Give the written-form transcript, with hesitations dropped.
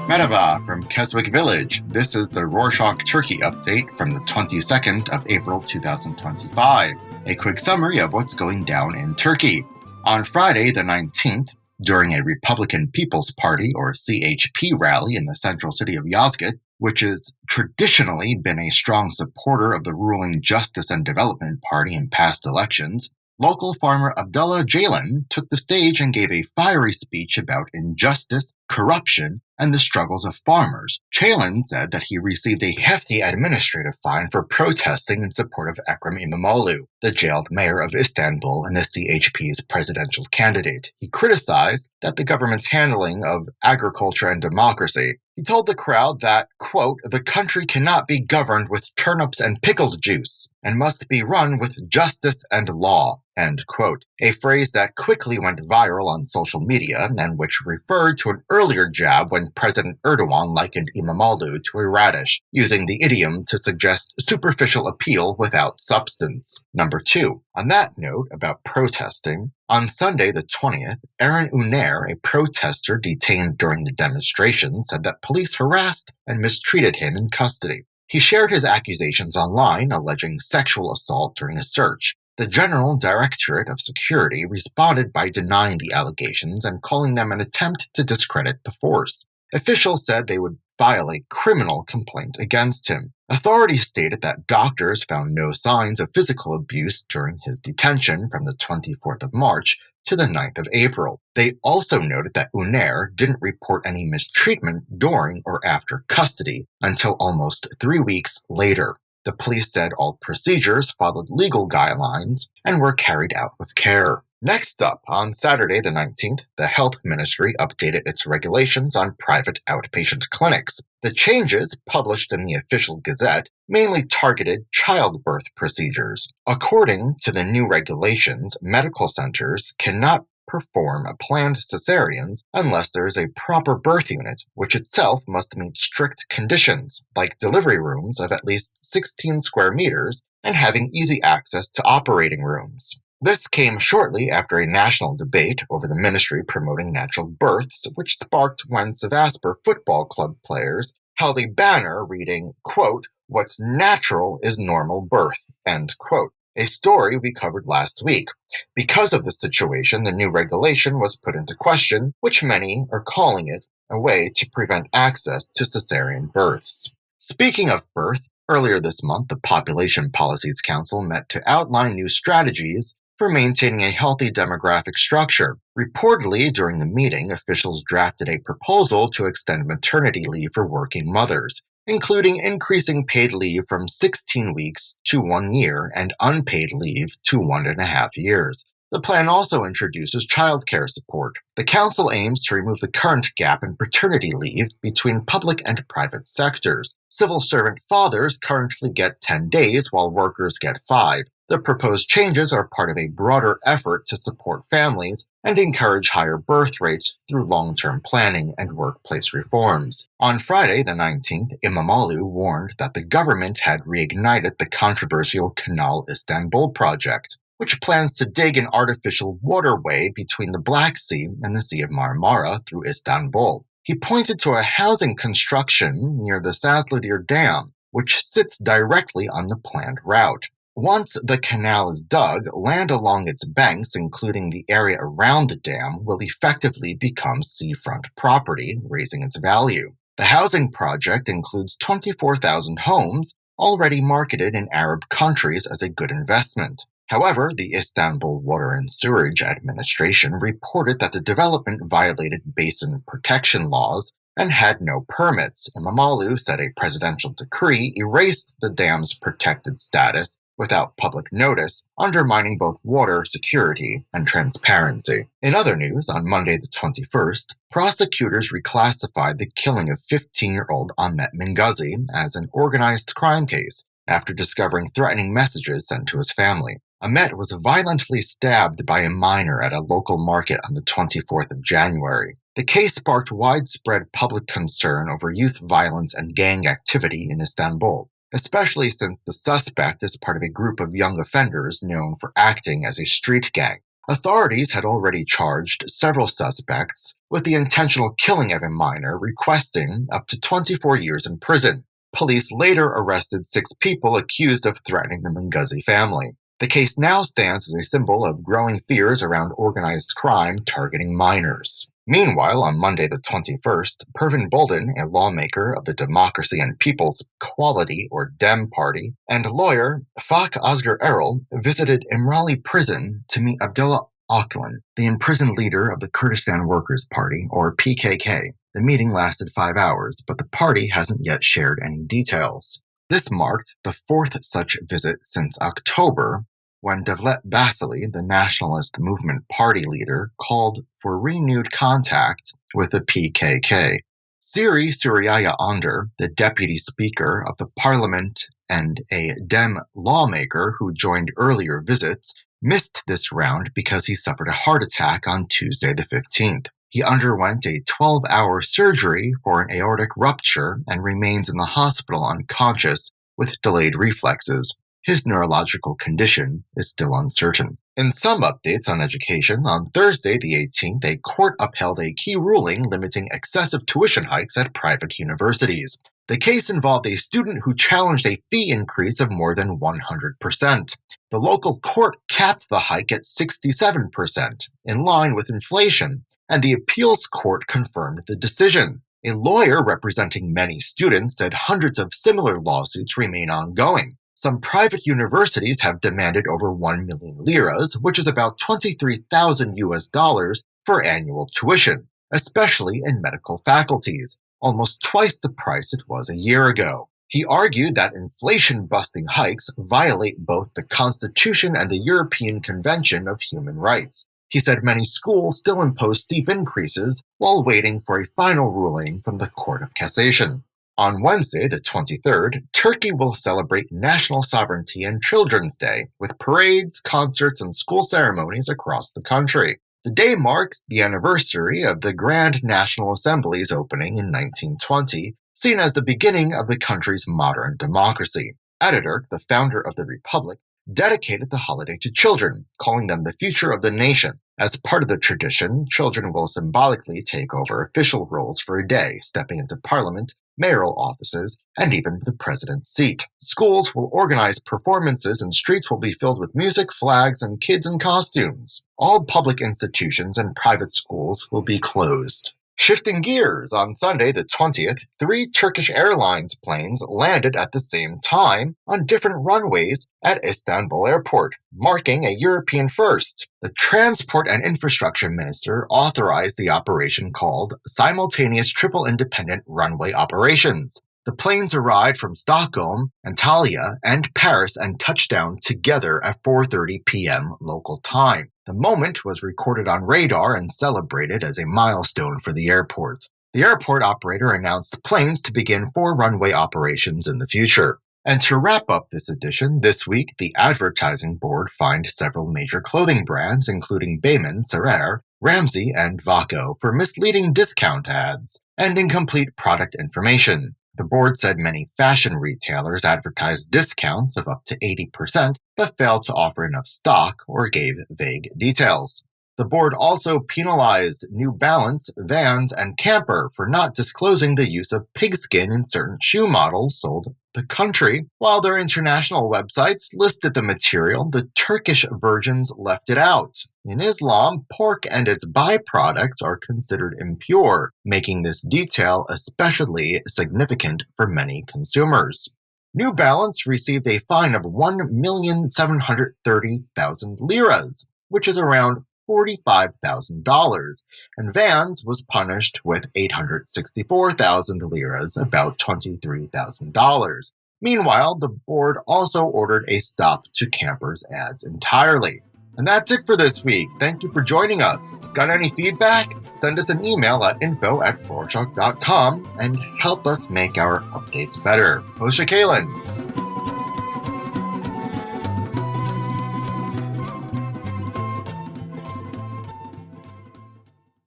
Merhaba from Keswick Village. This is the Rorschach Turkey update from the 22nd of April 2025. A quick summary of what's going down in Turkey. On Friday, the 19th, during a Republican People's Party, or CHP, rally in the central city of Yozgat, which has traditionally been a strong supporter of the ruling Justice and Development Party in past elections, local farmer Abdullah Ceylan took the stage and gave a fiery speech about injustice, corruption, and the struggles of farmers. Ceylan said that he received a hefty administrative fine for protesting in support of Ekrem İmamoğlu, the jailed mayor of Istanbul and the CHP's presidential candidate. He criticized that the government's handling of agriculture and democracy. He told the crowd that, quote, the country cannot be governed with turnips and pickled juice and must be run with justice and law, end quote. A phrase that quickly went viral on social media and which referred to an earlier jab when President Erdogan likened İmamoğlu to a radish, using the idiom to suggest superficial appeal without substance. Number 2. On that note about protesting, on Sunday the 20th, Eren Uner, a protester detained during the demonstration, said that police harassed and mistreated him in custody. He shared his accusations online, alleging sexual assault during a search. The General Directorate of Security responded by denying the allegations and calling them an attempt to discredit the force. Officials said they would file a criminal complaint against him. Authorities stated that doctors found no signs of physical abuse during his detention from the 24th of March to the 9th of April. They also noted that Uner didn't report any mistreatment during or after custody until almost 3 weeks later. The police said all procedures followed legal guidelines and were carried out with care. Next up, on Saturday the 19th, the Health Ministry updated its regulations on private outpatient clinics. The changes, published in the official gazette, mainly targeted childbirth procedures. According to the new regulations, medical centers cannot perform planned cesareans unless there is a proper birth unit, which itself must meet strict conditions, like delivery rooms of at least 16 square meters and having easy access to operating rooms. This came shortly after a national debate over the ministry promoting natural births, which sparked when Sivasspor football club players held a banner reading, quote, what's natural is normal birth, end quote. A story we covered last week. Because of the situation, the new regulation was put into question, which many are calling it a way to prevent access to cesarean births. Speaking of birth, earlier this month, the Population Policies Council met to outline new strategies for maintaining a healthy demographic structure. Reportedly, during the meeting, officials drafted a proposal to extend maternity leave for working mothers, including increasing paid leave from 16 weeks to 1 year and unpaid leave to 1.5 years. The plan also introduces childcare support. The council aims to remove the current gap in paternity leave between public and private sectors. Civil servant fathers currently get 10 days while workers get 5. The proposed changes are part of a broader effort to support families and encourage higher birth rates through long-term planning and workplace reforms. On Friday, the 19th, İmamoğlu warned that the government had reignited the controversial Kanal İstanbul project, which plans to dig an artificial waterway between the Black Sea and the Sea of Marmara through Istanbul. He pointed to a housing construction near the Sazlıdere Dam, which sits directly on the planned route. Once the canal is dug, land along its banks, including the area around the dam, will effectively become seafront property, raising its value. The housing project includes 24,000 homes, already marketed in Arab countries as a good investment. However, the Istanbul Water and Sewerage Administration reported that the development violated basin protection laws and had no permits. İmamoğlu said a presidential decree erased the dam's protected status without public notice, undermining both water security and transparency. In other news, on Monday the 21st, prosecutors reclassified the killing of 15-year-old Ahmet Mingazi as an organized crime case after discovering threatening messages sent to his family. Ahmet was violently stabbed by a minor at a local market on the 24th of January. The case sparked widespread public concern over youth violence and gang activity in Istanbul, especially since the suspect is part of a group of young offenders known for acting as a street gang. Authorities had already charged several suspects with the intentional killing of a minor, requesting up to 24 years in prison. Police later arrested 6 people accused of threatening the Munguzi family. The case now stands as a symbol of growing fears around organized crime targeting minors. Meanwhile, on Monday the 21st, Pervin Buldan, a lawmaker of the Democracy and People's Equality, or DEM party, and lawyer Fak Asgar Erol visited Imrali prison to meet Abdullah Öcalan, the imprisoned leader of the Kurdistan Workers' Party, or PKK. The meeting lasted 5 hours, but the party hasn't yet shared any details. This marked the 4th such visit since October, when Devlet Bahçeli, the Nationalist Movement Party leader, called for renewed contact with the PKK. Siri Suriyaya Önder, the deputy speaker of the parliament and a Dem lawmaker who joined earlier visits, missed this round because he suffered a heart attack on Tuesday the 15th. He underwent a 12-hour surgery for an aortic rupture and remains in the hospital unconscious with delayed reflexes. His neurological condition is still uncertain. In some updates on education, on Thursday the 18th, a court upheld a key ruling limiting excessive tuition hikes at private universities. The case involved a student who challenged a fee increase of more than 100%. The local court capped the hike at 67%, in line with inflation, and the appeals court confirmed the decision. A lawyer representing many students said hundreds of similar lawsuits remain ongoing. Some private universities have demanded over 1 million liras, which is about $23,000 for annual tuition, especially in medical faculties, almost twice the price it was a year ago. He argued that inflation-busting hikes violate both the Constitution and the European Convention of Human Rights. He said many schools still impose steep increases while waiting for a final ruling from the Court of Cassation. On Wednesday, the 23rd, Turkey will celebrate National Sovereignty and Children's Day with parades, concerts, and school ceremonies across the country. The day marks the anniversary of the Grand National Assembly's opening in 1920, seen as the beginning of the country's modern democracy. Ataturk, the founder of the republic, dedicated the holiday to children, calling them the future of the nation. As part of the tradition, children will symbolically take over official roles for a day, stepping into parliament, mayoral offices, and even the president's seat. Schools will organize performances and streets will be filled with music, flags, and kids in costumes. All public institutions and private schools will be closed. Shifting gears, on Sunday the 20th, 3 Turkish Airlines planes landed at the same time on different runways at Istanbul Airport, marking a European first. The Transport and Infrastructure Minister authorized the operation called Simultaneous Triple Independent Runway Operations. The planes arrived from Stockholm, Antalya, and Paris and touched down together at 4:30 p.m. local time. The moment was recorded on radar and celebrated as a milestone for the airport. The airport operator announced plans to begin 4 runway operations in the future. And to wrap up this edition, this week the advertising board fined several major clothing brands, including Beymen, Serer, Ramsey, and Vaco, for misleading discount ads and incomplete product information. The board said many fashion retailers advertised discounts of up to 80%, but failed to offer enough stock or gave vague details. The board also penalized New Balance, Vans, and Camper for not disclosing the use of pigskin in certain shoe models sold in the country, while their international websites listed the material. The Turkish versions left it out. In Islam, pork and its byproducts are considered impure, making this detail especially significant for many consumers. New Balance received a fine of 1,730,000 liras, which is around $45,000, and Vans was punished with 864,000 liras, about $23,000. Meanwhile, the board also ordered a stop to Camper's ads entirely. And that's it for this week. Thank you for joining us. Got any feedback? Send us an email at info@rorschach.com and help us make our updates better. Host Ceylan.